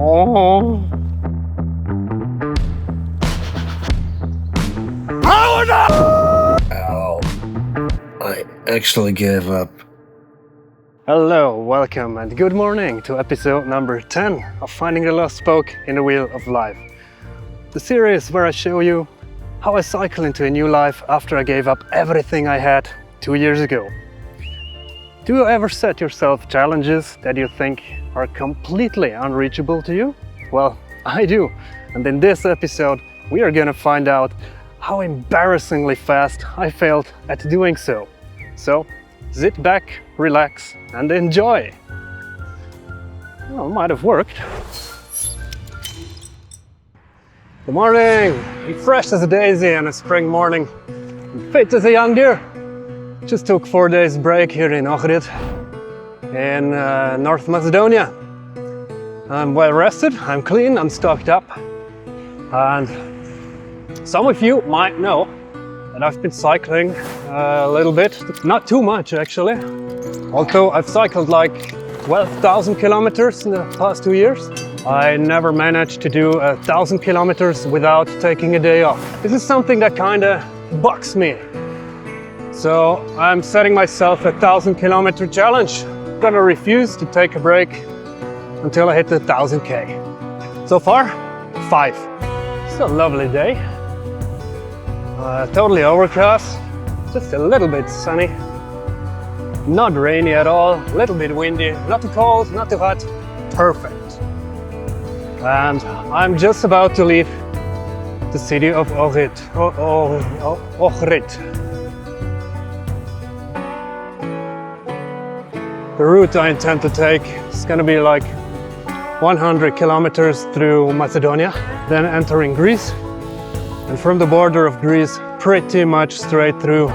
Oh. Oh no! Ow. I actually gave up. Hello, welcome and good morning to episode number 10 of Finding the Lost Spoke in the Wheel of Life. The series where I show you how I cycle into a new life after I gave up everything I had 2 years ago. Do you ever set yourself challenges that you think are completely unreachable to you? Well, I do. And in this episode, we are gonna find out how embarrassingly fast I failed at doing so. So, sit back, relax, and enjoy. Well, it might have worked. Good morning! I'm fresh as a daisy on a spring morning. I'm fit as a young deer. Just took 4 days break here in Ohrid in North Macedonia. I'm well rested, I'm clean, I'm stocked up. And some of you might know that I've been cycling a little bit, not too much actually. Although I've cycled like 12,000 kilometers in the past 2 years. I never managed to do 1,000 kilometers without taking a day off. This is something that kinda bugs me. So I'm setting myself a 1,000 kilometer challenge. I'm gonna refuse to take a break until I hit the 1,000K. So far, 5. It's a lovely day. Totally overcast, just a little bit sunny. Not rainy at all, a little bit windy, not too cold, not too hot. Perfect. And I'm just about to leave the city of Ohrid. Ohrid. The route I intend to take is going to be like 100 kilometers through Macedonia, then entering Greece, and from the border of Greece pretty much straight through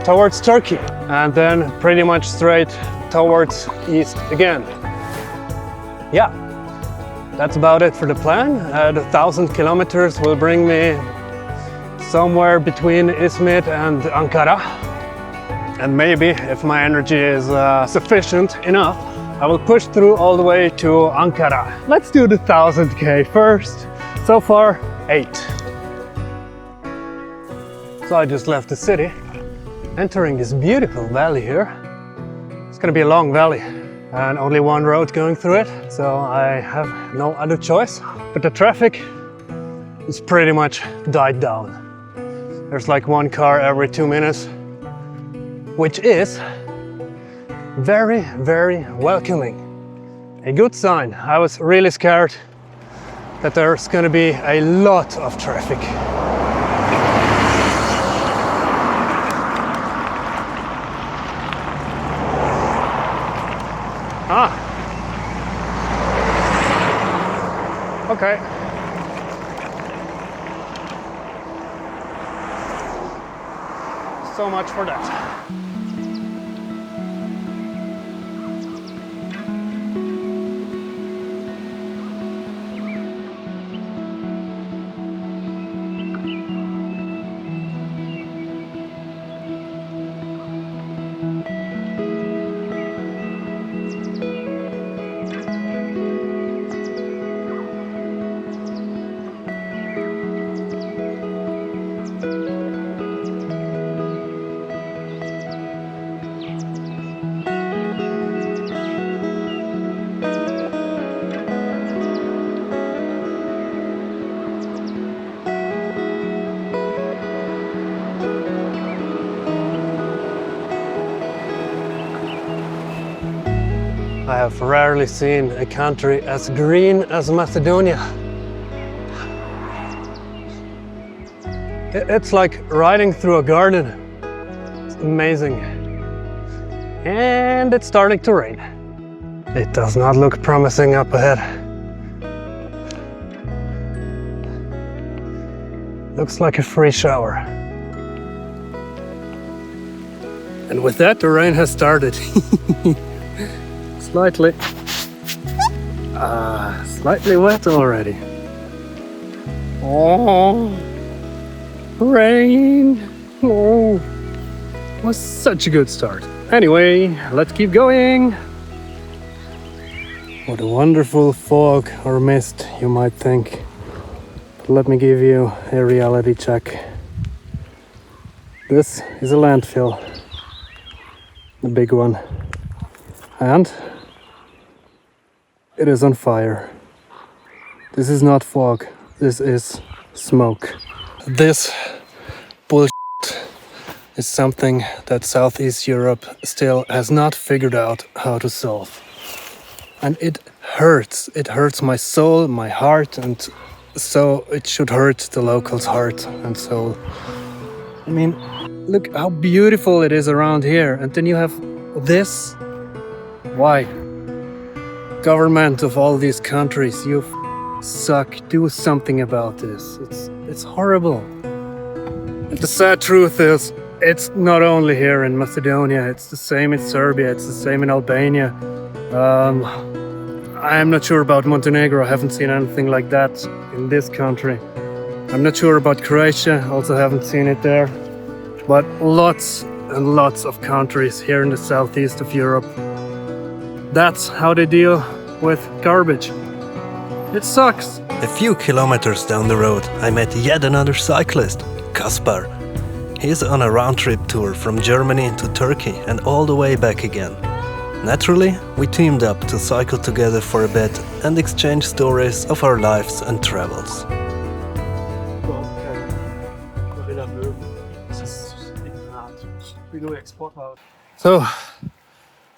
towards Turkey, and then pretty much straight towards east again. Yeah, that's about it for the plan. The 1,000 kilometers will bring me somewhere between Izmit and Ankara. And maybe, if my energy is sufficient enough, I will push through all the way to Ankara. Let's do the 1,000K first. So far, 8. So I just left the city, entering this beautiful valley here. It's gonna be a long valley and only one road going through it, so I have no other choice. But the traffic is pretty much died down. There's like one car every 2 minutes, which is very, very welcoming. A good sign. I was really scared that there's gonna be a lot of traffic. Ah. Okay. So much for that. I have rarely seen a country as green as Macedonia. It's like riding through a garden. It's amazing. And it's starting to rain. It does not look promising up ahead. Looks like a free shower. And with that, the rain has started. Slightly wet already. Oh, rain. Oh, was such a good start. Anyway, let's keep going. What a wonderful fog or mist, you might think. But let me give you a reality check. This is a landfill, the big one, and it is on fire. This is not fog, this is smoke. This bullshit is something that Southeast Europe still has not figured out how to solve. And it hurts my soul, my heart, and so it should hurt the locals' heart and soul. I mean, look how beautiful it is around here, and then you have this. Why? Government of all these countries, you suck, do something about this. It's horrible. And the sad truth is, it's not only here in Macedonia, it's the same in Serbia, it's the same in Albania. I'm not sure about Montenegro, I haven't seen anything like that in this country. I'm not sure about Croatia, also haven't seen it there. But lots and lots of countries here in the southeast of Europe. That's how they deal with garbage. It sucks. A few kilometers down the road, I met yet another cyclist, Kaspar. He's on a round-trip tour from Germany to Turkey and all the way back again. Naturally, we teamed up to cycle together for a bit and exchange stories of our lives and travels. So,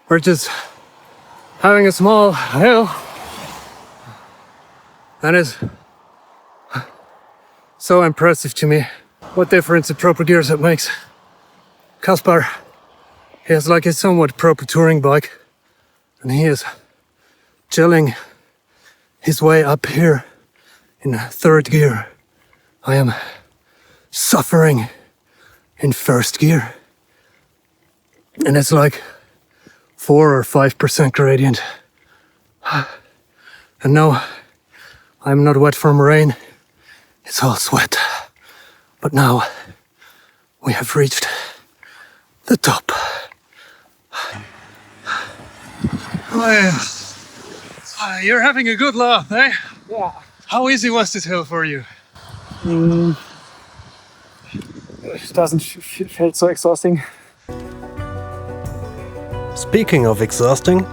we're just having a small hill, and it's so impressive to me what difference the proper gears it makes. Kaspar, he has like a somewhat proper touring bike, and he is chilling his way up here in third gear. I am suffering in first gear, and it's like 4 or 5% gradient. And no, I'm not wet from rain, it's all sweat. But now we have reached the top. You're having a good laugh, eh? Yeah. How easy was this hill for you? It doesn't feel so exhausting. Speaking of exhausting,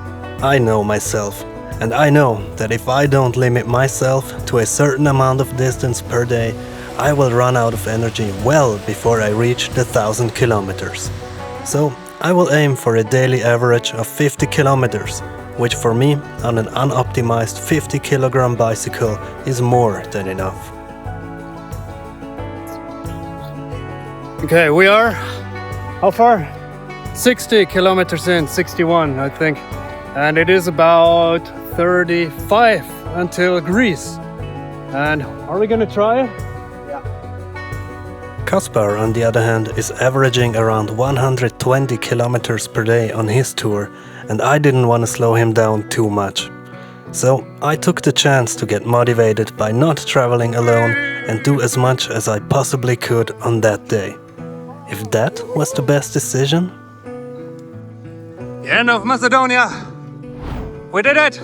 I know myself. And I know that if I don't limit myself to a certain amount of distance per day, I will run out of energy well before I reach the 1,000 kilometers. So I will aim for a daily average of 50 kilometers, which for me, on an unoptimized 50 kilogram bicycle, is more than enough. Okay, we are, how far? 60 kilometers in, 61 I think. And it is about 35 until Greece. And are we gonna try it? Kaspar, on the other hand, is averaging around 120 kilometers per day on his tour, and I didn't want to slow him down too much. So I took the chance to get motivated by not traveling alone and do as much as I possibly could on that day. If that was the best decision? The end of Macedonia! We did it!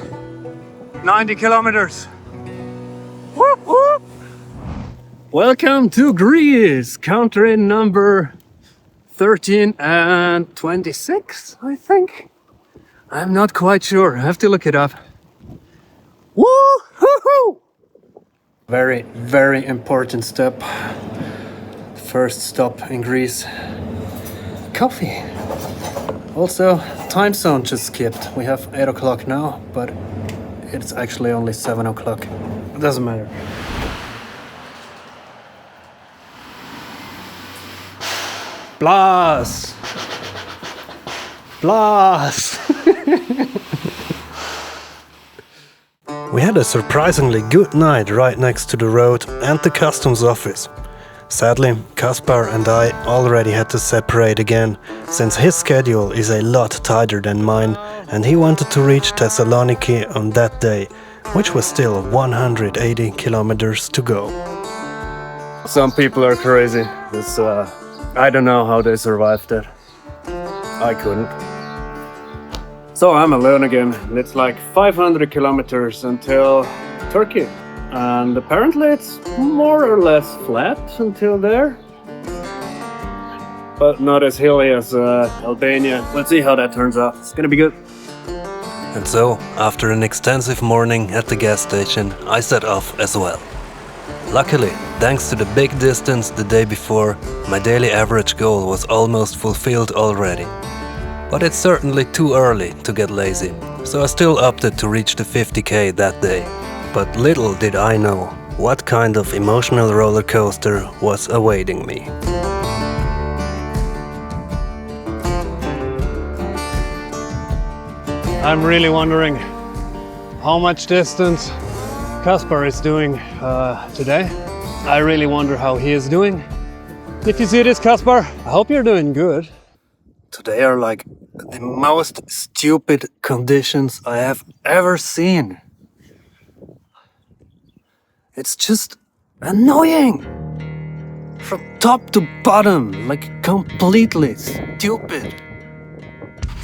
90 kilometers! Whoop, whoop. Welcome to Greece! Country number 13 and 26, I think? I'm not quite sure, I have to look it up. Woo-hoo-hoo! Very, very important step. First stop in Greece. Coffee. Also, time zone just skipped. We have 8 o'clock now, but it's actually only 7 o'clock. It doesn't matter. Blas! Blas! We had a surprisingly good night right next to the road and the customs office. Sadly, Kaspar and I already had to separate again, since his schedule is a lot tighter than mine, and he wanted to reach Thessaloniki on that day, which was still 180 kilometers to go. Some people are crazy. I don't know how they survived that. I couldn't. So I'm alone again, and it's like 500 kilometers until Turkey. And apparently it's more or less flat until there. But not as hilly as Albania. Let's see how that turns out. It's gonna be good. And so, after an extensive morning at the gas station, I set off as well. Luckily, thanks to the big distance the day before, my daily average goal was almost fulfilled already. But it's certainly too early to get lazy, so I still opted to reach the 50k that day. But little did I know what kind of emotional roller coaster was awaiting me. I'm really wondering how much distance Kasper is doing today. I really wonder how he is doing. If you see this, Kasper, I hope you're doing good. Today are like the most stupid conditions I have ever seen. It's just annoying. From top to bottom, like completely stupid.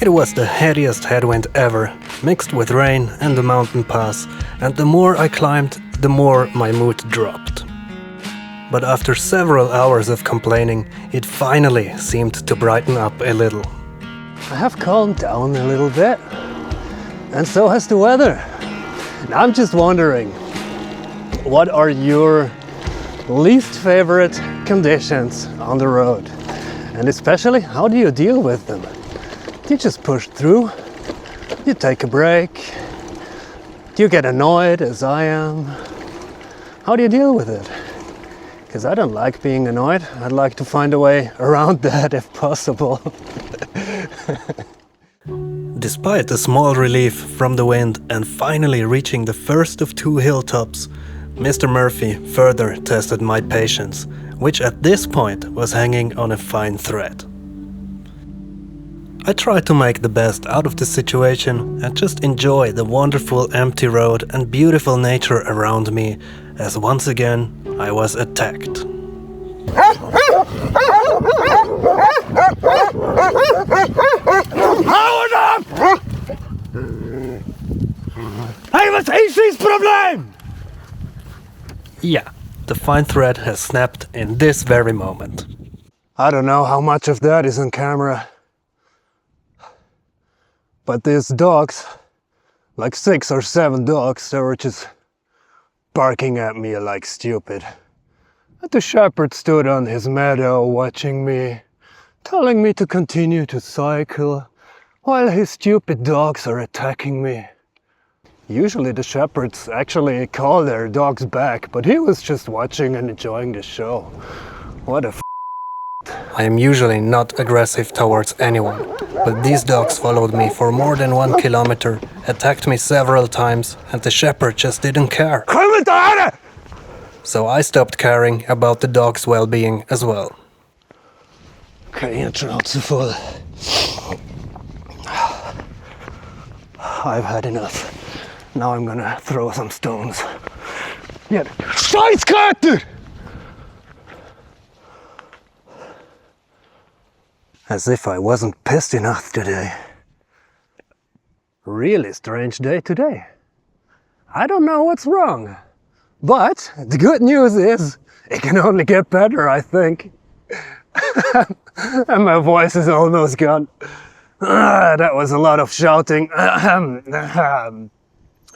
It was the heaviest headwind ever, mixed with rain and the mountain pass, and the more I climbed, the more my mood dropped. But after several hours of complaining, it finally seemed to brighten up a little. I have calmed down a little bit, and so has the weather. And I'm just wondering, what are your least favorite conditions on the road? And especially, how do you deal with them? Do you just push through? Do you take a break? Do you get annoyed as I am? How do you deal with it? Because I don't like being annoyed. I'd like to find a way around that if possible. Despite a small relief from the wind and finally reaching the first of two hilltops, Mr. Murphy further tested my patience, which at this point was hanging on a fine thread. I tried to make the best out of the situation and just enjoy the wonderful empty road and beautiful nature around me, as once again I was attacked. Hou op! Hey, wat is dit probleem? Yeah, the fine thread has snapped in this very moment. I don't know how much of that is on camera. But these dogs, like 6 or 7 dogs, they were just barking at me like stupid. And the shepherd stood on his meadow watching me, telling me to continue to cycle, while his stupid dogs are attacking me. Usually the shepherds actually call their dogs back, but he was just watching and enjoying the show. What a I am usually not aggressive towards anyone, but these dogs followed me for more than 1 kilometer, attacked me several times, and the shepherd just didn't care. So I stopped caring about the dog's well-being as well. Okay, inte not so full. I've had enough. Now I'm gonna throw some stones. Yeah. Scheißkater! As if I wasn't pissed enough today. Really strange day today. I don't know what's wrong. But the good news is, it can only get better, I think. And my voice is almost gone. That was a lot of shouting.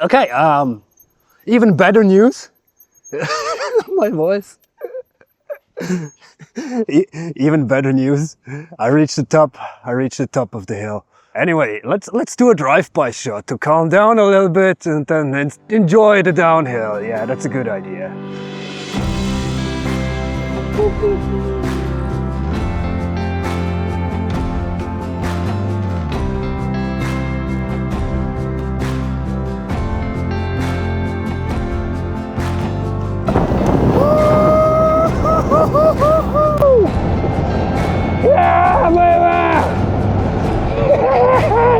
Okay, even better news. My voice. Even better news. I reached the top of the hill. Anyway, let's do a drive-by shot to calm down a little bit and then enjoy the downhill. Yeah, that's a good idea. Yeah, baby!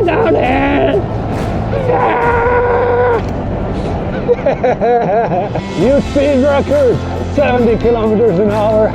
Down here! New speed record! 70 kilometers an hour!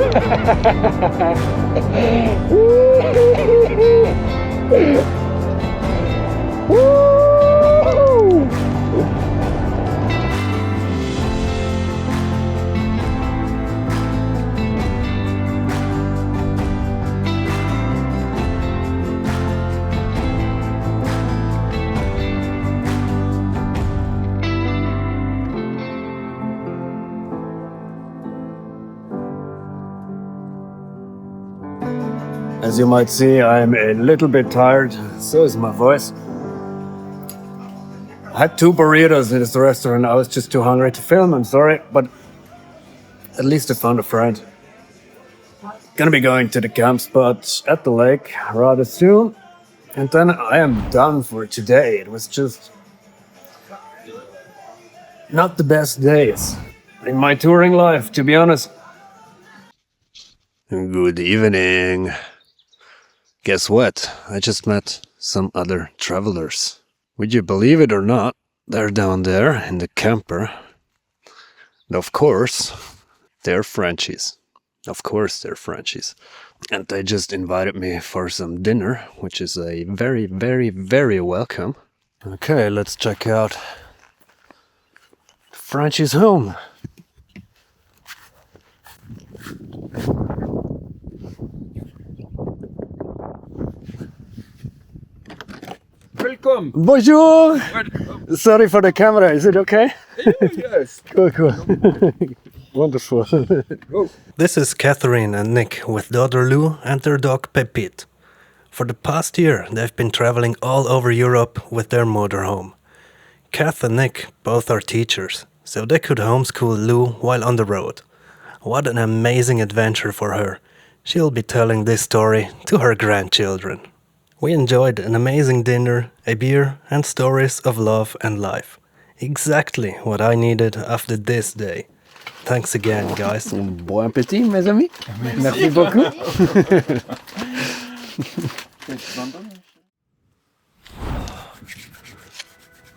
As you might see, I'm a little bit tired, so is my voice. I had 2 burritos in this restaurant. I was just too hungry to film, I'm sorry, but at least I found a friend. Gonna be going to the camp spot at the lake rather soon, and then I am done for today. It was just not the best days in my touring life, to be honest. Good evening. Guess what? I just met some other travelers. Would you believe it or not? They're down there in the camper. And of course, they're Frenchies. Of course they're Frenchies. And they just invited me for some dinner, which is a very, very, very welcome. Okay, let's check out Frenchie's home. Welcome. Bonjour! Welcome. Sorry for the camera, is it okay? Yes. Cool. Wonderful. This is Catherine and Nick with daughter Lou and their dog Pepite. For the past year, they've been traveling all over Europe with their motorhome. Kath and Nick both are teachers, so they could homeschool Lou while on the road. What an amazing adventure for her. She'll be telling this story to her grandchildren. We enjoyed an amazing dinner, a beer, and stories of love and life. Exactly what I needed after this day. Thanks again, guys. Bon appétit, mes amis. Merci beaucoup.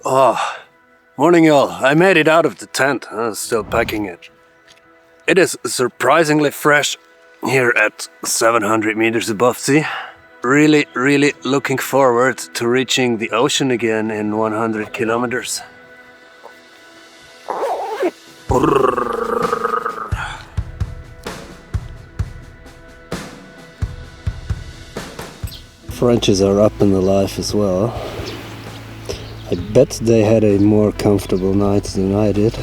Oh, morning y'all. I made it out of the tent. I'm still packing it. It is surprisingly fresh here at 700 meters above sea. Really, really looking forward to reaching the ocean again in 100 kilometers. Frenchies are up in the life as well. I bet they had a more comfortable night than I did.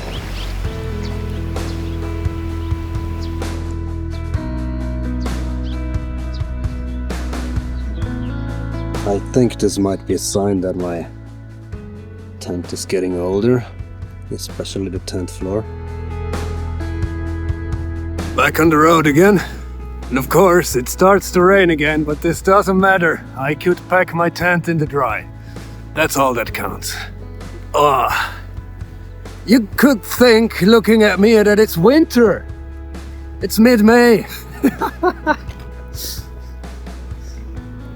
I think this might be a sign that my tent is getting older, especially the tent floor. Back on the road again. And of course, it starts to rain again, but this doesn't matter. I could pack my tent in the dry. That's all that counts. Ah, you could think, looking at me, that it's winter. It's mid-May.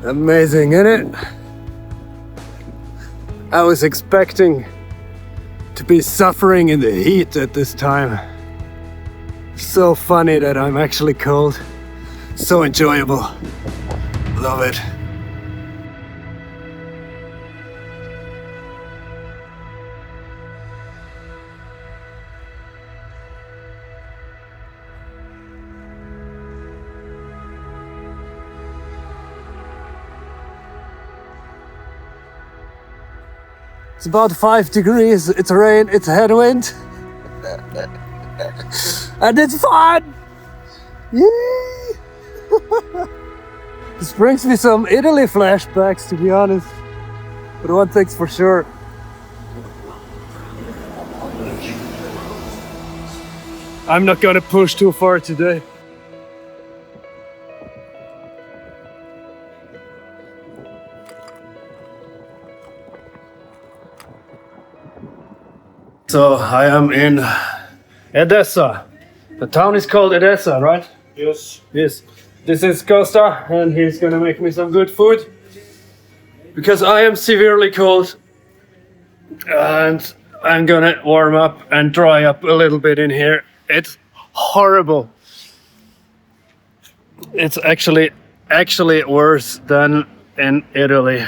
Amazing, isn't it? I was expecting to be suffering in the heat at this time. So funny that I'm actually cold. So enjoyable. Love it. It's about 5 degrees, it's rain, it's headwind. And it's fun! Yay! This brings me some Italy flashbacks, to be honest. But one thing's for sure. I'm not gonna push too far today. So I am in Edessa. The town is called Edessa, right? Yes. Yes. This is Costa, and he's gonna make me some good food. Because I am severely cold. And I'm gonna warm up and dry up a little bit in here. It's horrible. It's actually worse than in Italy.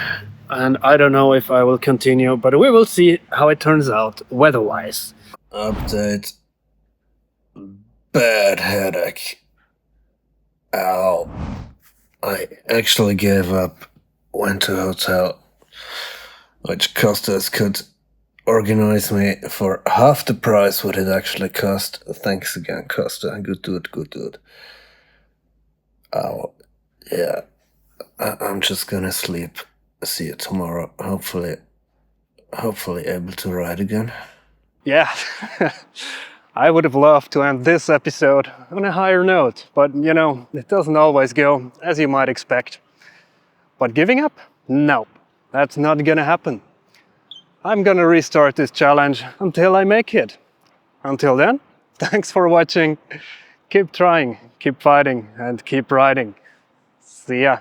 and I don't know if I will continue, but we will see how it turns out weather-wise. Update. Bad headache. Ow. I actually gave up, went to a hotel, which Costas could organize me for half the price what it actually cost. Thanks again, Costa. Good dude, good dude. Oh, yeah. I'm just gonna sleep. See you tomorrow. Hopefully able to ride again. Yeah, I would have loved to end this episode on a higher note, but you know, it doesn't always go as you might expect. But giving up? Nope, that's not gonna happen. I'm gonna restart this challenge until I make it. Until then, thanks for watching. Keep trying, keep fighting, and keep riding. See ya.